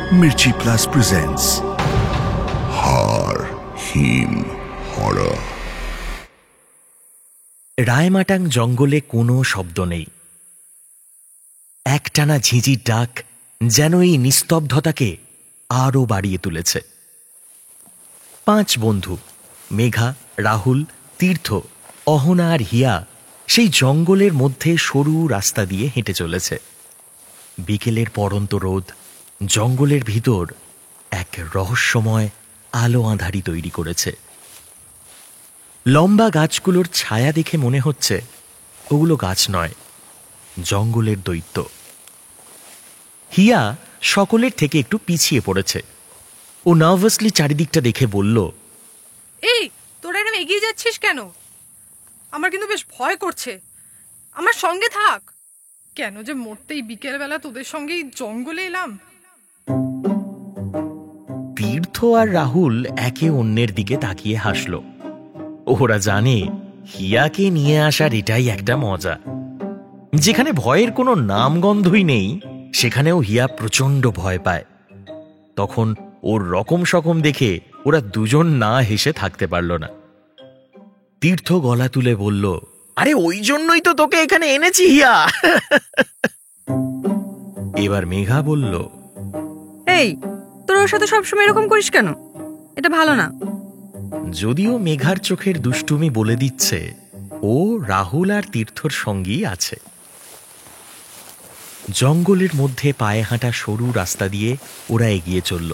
Mirchi Plus presents Har Him Horror। Raimatang জঙ্গলে কোনো শব্দ নেই। একটানা ঝিঁঝির ডাক যেন এই নিস্তব্ধতাকে আরও বাড়িয়ে তুলেছে। 5 বন্ধু মেঘা, রাহুল, তীর্থ, অহনা আর হিয়া সেই জঙ্গলের মধ্যে সরু রাস্তা দিয়ে হেঁটে চলেছে। বিকেলের পড়ন্ত রোদ জঙ্গলের ভিতর এক রহস্যময় আলো আঁধারি তৈরি করেছে। লম্বা গাছগুলোর ছায়া দেখে মনে হচ্ছে ওগুলো গাছ নয়, জঙ্গলের দৈত্য। হিয়া সকলের থেকে একটু পিছিয়ে পড়েছে। ও নার্ভাসলি চারিদিকটা দেখে বলল, এই তোরা এরকম এগিয়ে যাচ্ছিস কেন? আমার কিন্তু বেশ ভয় করছে। আমার সঙ্গে থাক। কেন যে মরতেই বিকেলবেলা তোদের সঙ্গেই জঙ্গলে এলাম। তীর্থ আর রাহুল একে অন্যের দিকে তাকিয়ে হাসল। ওরা জানে হিয়াকে নিয়ে আসার এটাই একটা মজা। যেখানে ভয়ের কোনো নামগন্ধই নেই সেখানেও হিয়া প্রচণ্ড ভয় পায়। তখন ওর রকম সকম দেখে ওরা দুজন না হেসে থাকতে পারল না। তীর্থ গলা তুলে বলল, আরে ওই জন্যই তো তোকে এখানে এনেছি হিয়া। এবার মেঘা বলল, এই তোর ওর সাথে সবসময় এরকম করিস কেন? এটা ভালো না। যদিও মেঘার চোখের দুষ্টুমি বলে দিচ্ছে ও রাহুল আর তীর্থর সঙ্গেই আছে। জঙ্গলের মধ্যে পায়ে হাঁটা সরু রাস্তা দিয়ে ওরা এগিয়ে চলল।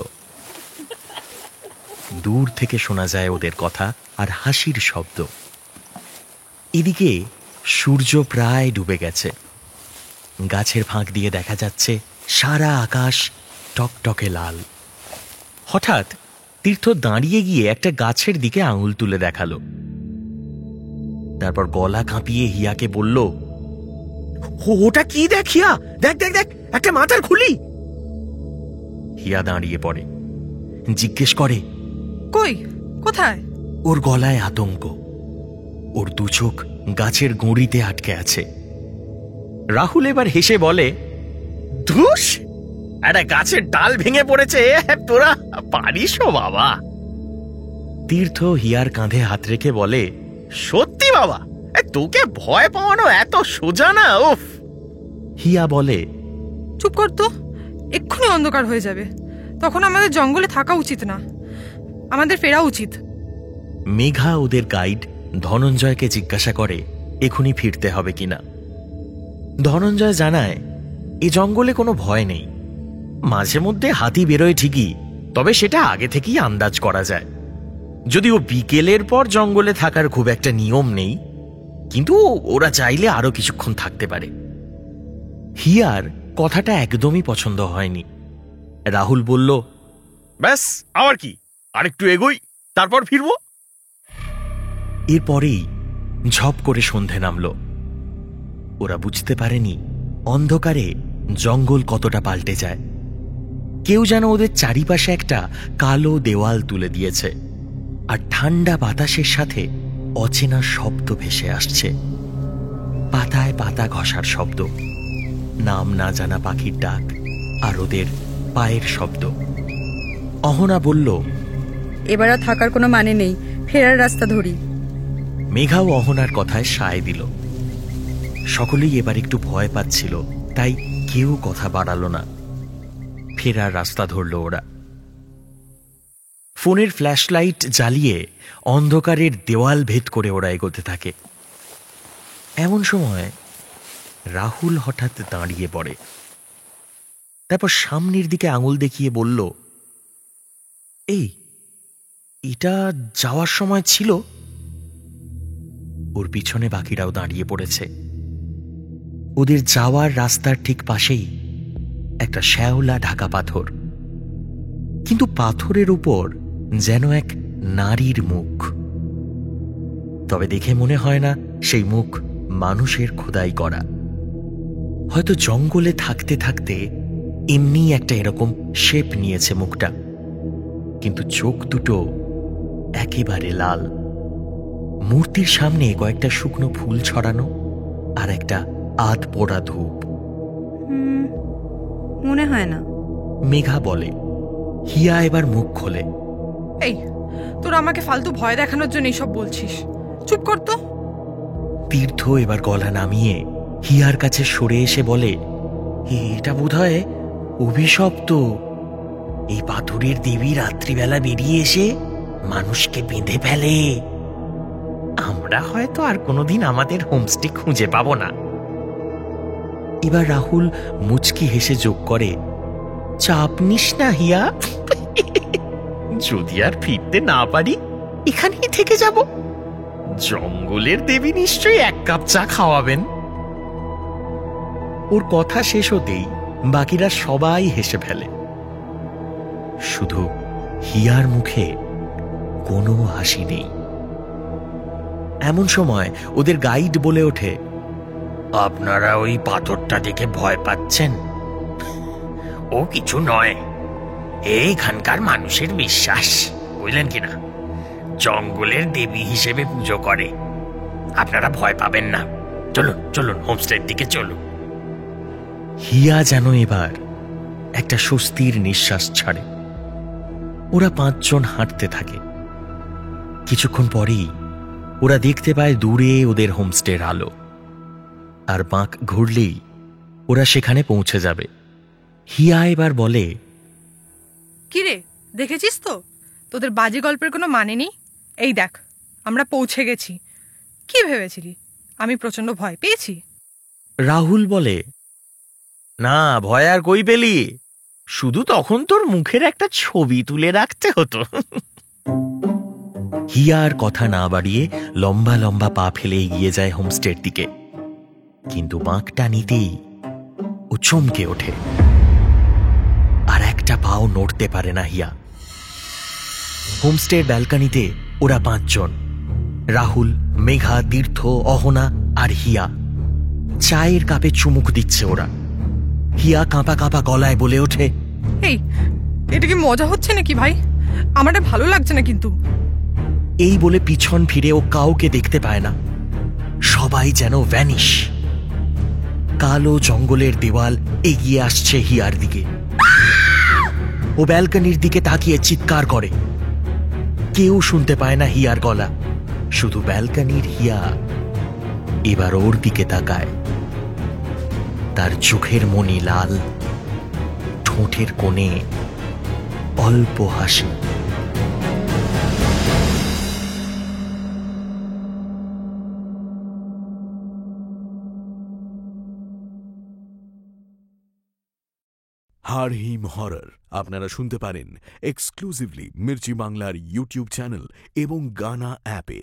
দূর থেকে শোনা যায় ওদের কথা আর হাসির শব্দ। এদিকে সূর্য প্রায় ডুবে গেছে। গাছের ফাঁক দিয়ে দেখা যাচ্ছে সারা আকাশ টকটকে লাল। হঠাৎ তীর্থ দাঁড়িয়ে গিয়ে একটা গাছের দিকে আঙুল তুলে দেখালো। তারপর গলা কাঁপিয়ে হিয়াকে বলল, ওটা কি দেখ হিয়া, দেখ দেখ দেখ, একটা মাথার খুলি। হিয়া দাঁড়িয়ে পড়ে, জিজ্ঞেস করে, কই, কোথায়? ওর গলায় আতঙ্ক। ওর দু চোখ গাছের গুঁড়িতে আটকে আছে। রাহুল এবার হেসে বলে, ধুস, একটা গাছের ডাল ভেঙে পড়েছে, তোরা পারিসও বাবা। তীর্থ হিয়ার কাঁধে হাত রেখে বলে, সত্যি বাবা, তোকে ভয় পাওয়ানো এত সোজা না। উফ। হিয়া বলে, চুপ কর তো, এক্ষুনি অন্ধকার হয়ে যাবে। তখন আমাদের জঙ্গলে থাকা উচিত না, আমাদের ফেরা উচিত। মেঘা ওদের গাইড ধনঞ্জয়কে জিজ্ঞাসা করে এখনই ফিরতে হবে কিনা। ধনঞ্জয় জানায় এ জঙ্গলে কোনো ভয় নেই। মাঝে মধ্যে হাতি বেরোয় ঠিকই, তবে সেটা আগে থেকেই আন্দাজ করা যায়। যদিও বিকেলের পর জঙ্গলে থাকার খুব একটা নিয়ম নেই, কিন্তু ওরা চাইলে আরো কিছুক্ষণ থাকতে পারে। হিয়ার কথাটা একদমই পছন্দ হয়নি। রাহুল বলল, ব্যাস আবার কি, আরেকটু এগোই, তারপর ফিরব। এরপরেই ঝপ করে সন্ধে নামল। ওরা বুঝতে পারেনি অন্ধকারে জঙ্গল কতটা পাল্টে যায়। কেউ যেন ওদের চারিপাশে একটা কালো দেওয়াল তুলে দিয়েছে, আর ঠান্ডা বাতাসের সাথে অচেনা শব্দ ভেসে আসছে। পাতায় পাতা ঘষার শব্দ, নাম না জানা পাখির ডাক, আর ওদের পায়ের শব্দ। অহনা বলল, এবার আর থাকার কোনো মানে নেই, ফেরার রাস্তা ধরি। মেঘাও অহনার কথায় সায় দিল। সকলেই এবার একটু ভয় পাচ্ছিল, তাই কেউ কথা বাড়ালো না। ফেরার রাস্তা ধরল ওরা। ফোনের ফ্ল্যাশলাইট জ্বালিয়ে অন্ধকারের দেওয়াল ভেদ করে ওরা এগোতে থাকে। এমন সময় রাহুল হঠাৎ দাঁড়িয়ে পড়ে। তারপর সামনের দিকে আঙুল দেখিয়ে বলল, এই, এটা যাওয়ার সময় ছিল। ওর পিছনে বাকিরাও দাঁড়িয়ে পড়েছে। ওদের যাওয়ার রাস্তার ঠিক পাশেই একটা শ্যাওলা ঢাকা পাথর, কিন্তু পাথরের উপর যেন এক নারীর মুখ। তবে দেখে মনে হয় না সেই মুখ মানুষের খোদাই করা। হয়তো জঙ্গলে থাকতে থাকতে এমনি একটা এরকম শেপ নিয়েছে মুখটা, কিন্তু চোখ দুটো একেবারে লাল। মূর্তির সামনে কয়েকটা শুকনো ফুল ছড়ানো আর একটা আধ পোড়া ধূপ। মনে হয় না। মেঘা বলে। হিয়া এবার মুখ খোলে। এই, তোরা আমাকে ফালতু ভয় দেখানোর জন্য এইসব বলছিস। চুপ কর তো। তীর্থ এবার গলা নামিয়ে হিয়ার কাছে সরে এসে বলে, এটা বোধহয় অভিশপ্ত। এই পাথরের দেবী রাত্রিবেলা বেরিয়ে এসে মানুষকে বেঁধে ফেলে। আমরা হয়তো আর কোনোদিন আমাদের হোমস্টে খুঁজে পাবো না। এবার রাহুল মুচকি হেসে যোগ করে, চাপ নিস না হিয়া, যদি আর ফিরতে না পারি এখানেই থেকে যাব। জঙ্গলের দেবী নিশ্চয়ই 1 কাপ চা খাওয়াবেন। ওর কথা শেষ হতেই বাকিরা সবাই হেসে ফেলে, শুধু হিয়ার মুখে কোনো হাসি নেই। এমন সময় ওদের গাইড বলে ওঠে, আপনারা ওই পাথরটা দেখে ভয় পাচ্ছেন? ও কিছু নয়, এইখানকার মানুষের বিশ্বাস, বুঝলেন কিনা, জঙ্গলের দেবী হিসেবে পুজো করে। আপনারা ভয় পাবেন না, চলুন চলুন হোমস্টের দিকে চলুন। হিয়া যেন এবার একটা স্বস্তির নিঃশ্বাস ছাড়ে। ওরা 5 জন হাঁটতে থাকে। কিছুক্ষণ পরেই ওরা দেখতে পায় দূরে ওদের হোমস্টের আলো, আর বাঁক ঘুরলেই ওরা সেখানে পৌঁছে যাবে। হিয়া এবার বলে, কিরে, দেখেছিস তো তোদের বাজে গল্পের কোনো মানে নেই। এই দেখ, আমরা পৌঁছে গেছি। কি ভেবেছিলি আমি প্রচন্ড ভয় পেয়েছি? রাহুল বলে, না ভয় আর কই পেলি, শুধু তখন তোর মুখের একটা ছবি তুলে রাখতে হতো। হিয়া আর কথা না বাড়িয়ে লম্বা লম্বা পা ফেলে এগিয়ে যায় হোমস্টের দিকে। কিন্তু বাঁকটা নিতেই ও চমকে ওঠে, আর একটা পাও নড়তে পারে না হিয়া। হোমস্টের ব্যালকনিতে ওরা 5 জন, রাহুল, মেঘা, তীর্থ, অহনা আর হিয়া। চায়ের কাপে চুমুক দিচ্ছে ওরা। হিয়া কাঁপা কাঁপা গলায় বলে ওঠে, এই, এটা কি মজা হচ্ছে নাকি ভাই? আমার ভালো লাগছে না কিন্তু। এই বলে পিছন ফিরে ও কাউকে দেখতে পায় না। সবাই যেন ভ্যানিশ। কালো জঙ্গলের দেওয়াল এগিয়ে আসছে হিয়ার দিকে। ও ব্যালকনির দিকে তাকিয়ে চিৎকার করে। কেউ শুনতে পায় না হিয়ার গলা, শুধু ব্যালকনির হিয়া এবার ওর দিকে তাকায়। তার চোখের মনি লাল, ঠোঁটের কোণে অল্প হাসি। হার হিম হরর আপনারা শুনতে পারেন এক্সক্লুসিভলি মির্চি বাংলার ইউটিউব চ্যানেল এবং গানা অ্যাপে।